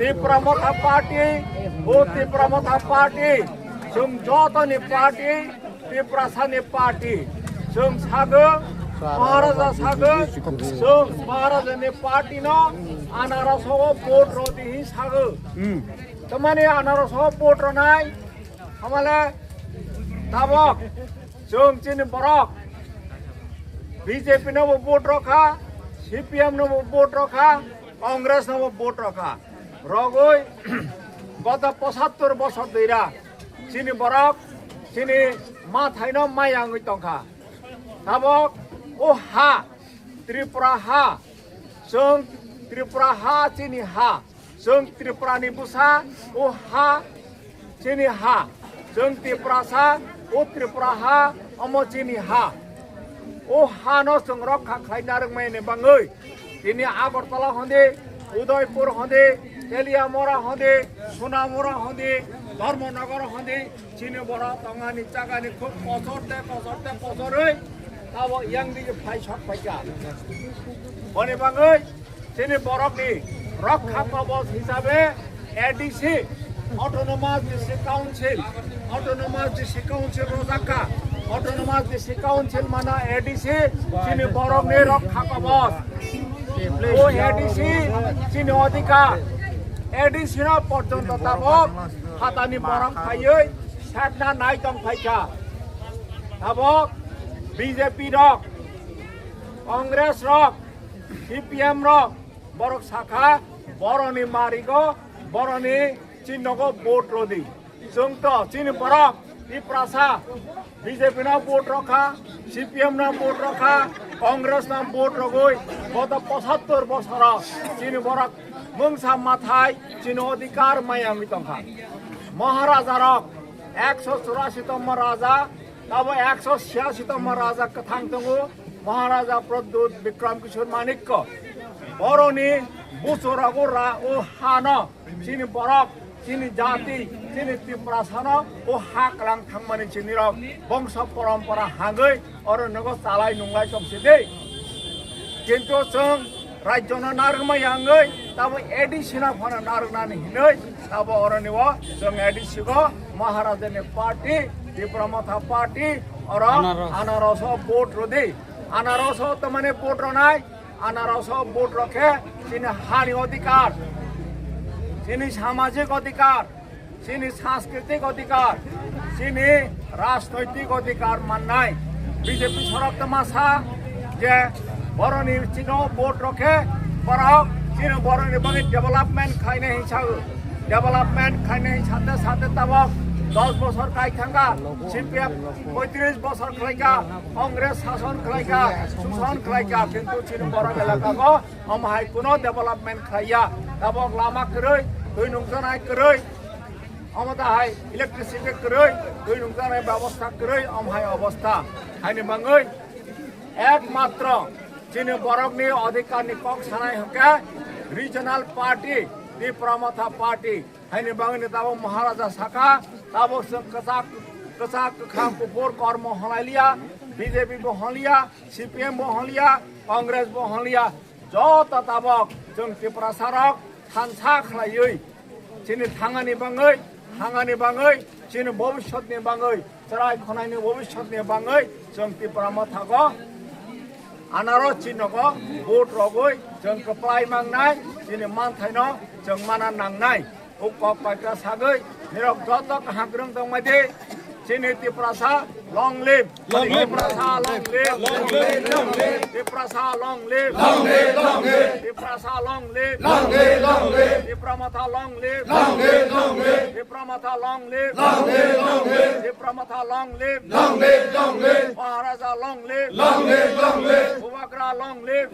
Tipramotha Party, both Tipramotha Party, Sum Jotani Party, Tiprasani Party, Sum Saga, Maharaja Saga, Sum Maharajani Party no, Anaraso Port Rodi Saga. Tamani Anaraso Port Ronai, Hamala Tabok, Sum Chin Barak, BJP no Port Roka, CPM no Port Roka, Congress no Port Roka. রগই গত ৭৫ বছর ধইরা চিনি বরক চিনি মা থাইন মাই আঙ্গুই তংখা তাবক ও হা ত্রিপুরা হা जों ত্রিপুরা হা চিনি হা जों ত্রিপুরানি বুসা ও হা চিনি হা जों ত্রিপুরা সা ও ত্রিপুরা হা অম চিনি হা ও হা ন जों রক্ষা খাইনা রংমাইনে বাঙ্গই তিনি আগরতলা হন্দে উদয়পুর হন্দে তেলিয়ামরা হন্দে সোনামরা হন্দে ধর্মনগর হন্দে চিনি বড় তঙ্গানি চাগানি খুব কসরতে তাও ইয়াং দিকে ফাই শট ফাইকা বনে বাঙ্গই চিনি বরফনি রক্ষা কবচ হিসাবে এডিসি অটোনোমাস ডিস্ট্রিক্ট কাউন্সিল রোজাকা অটোনোমাস ডিস্ট্রিক্ট কাউন্সিল মানা এডিসি চিনি বরফনি রক্ষা কবচ ও এডিসি চিনি অধিকার এডিসি না পর্যন্ত তাবক হাতানি বরফ খাইयै সাতনা নাইতং ফাইকা তাবক বিজেপি রক কংগ্রেস রক সিপিএম রক বরক শাখা বরনি মারিগো বরনি চিহ্নগো ভোট রদি जोंत चिनी बरक ত্রিপুরা বিজেপি না ভোট রখা সিপিএম না ভোট রখা কংগ্রেস না ভোট রগই গত ৭৫ বছর চিনি বরক মংসা মাথায় চিনি অধিকার মায়ামি তংখা মহারাজা রক ১৮৪তম রাজা तब ১৮৬তম राजा कथां दंगो महाराजा प्रद्युत विक्रम किशोर माणिक्य बरनि बोसोरागो रा ओ हान चिनि बरक चिनि जाति चिनि त्रिपुरा सान ओ हा कलां थांमानि चिनि रक वंश परम्परा हागै अरो नगो चालाय नुंलाय समसिदे किन्तु जों राज्यनो नारमाय हांगै तब एडिसिना फना नारनानि हिनै तब अरनिव जों एडिसिगो महाराजानि पार्टी ত্রিপুরা পার্টি और अनारस भोट रोदी अनारस तो माने भोट रनाय अनारस भोट रखे चिनि हानि अधिकार चिनि सामाजिक अधिकार चिनि सांस्कृतिक अधिकार चिनि राजनैतिक अधिकार माननाय बीजेपी सरक तमाशा जे बरनि चिनो भोट रखे बरक चिनि बरनि बगे डेभलपमेंट खाइने साथे साथे तबक 10 বছর কাইথাঙ্গা সিপিএম 35 বছর খাইকা কংগ্রেস শাসন খাইকা শোষণ খাইকা কিন্তু চিনি বড় এলাকাগো আমহাই কোনো ডেভেলপমেন্ট খাইয়া তাবক লামা কरै দুই নংজনাই কरै আমদাহাই ইলেকট্রিসিটি কरै দুই নংজনাই ব্যবস্থা কरै আমহাই অবস্থা হাইনি বাঙ্গৈ একমাত্র চিনি বরকনি অধিকারনি কক সানাই হকে রিজনাল পার্টি ত্রিপুরা पार्टी हाइने बांगने तब महाराजा शाखा तब कसा कखा कुपोर कर्म हलाइलिया बीजेपी बो हलिया सीपीएम बो हलिया कांग्रेस बो हलिया जत तबक जों त्रिपुरा सारक थानसा खलायै चिनि थांगानि बाङै चिनि भबिष्यतनि बाङै चराय खनायनि भबिष्यतनि बाङै जों त्रिपुरा माथागो आनारस चिन्हगो भोट रगै जों कप्लाय मांगनाय चिनि मानथायनो जों माना नांनाय उकक पाइका सागै निरक जत हाग्रं दंमादे चिनि Tripura long live Tripura long live Tripura long live Tripura long live Tripura माथा long live त्रिपुरा माथा long live त्रिपुरा माथा long live Maharaja long live. Long live, long live. Bhubagra long live.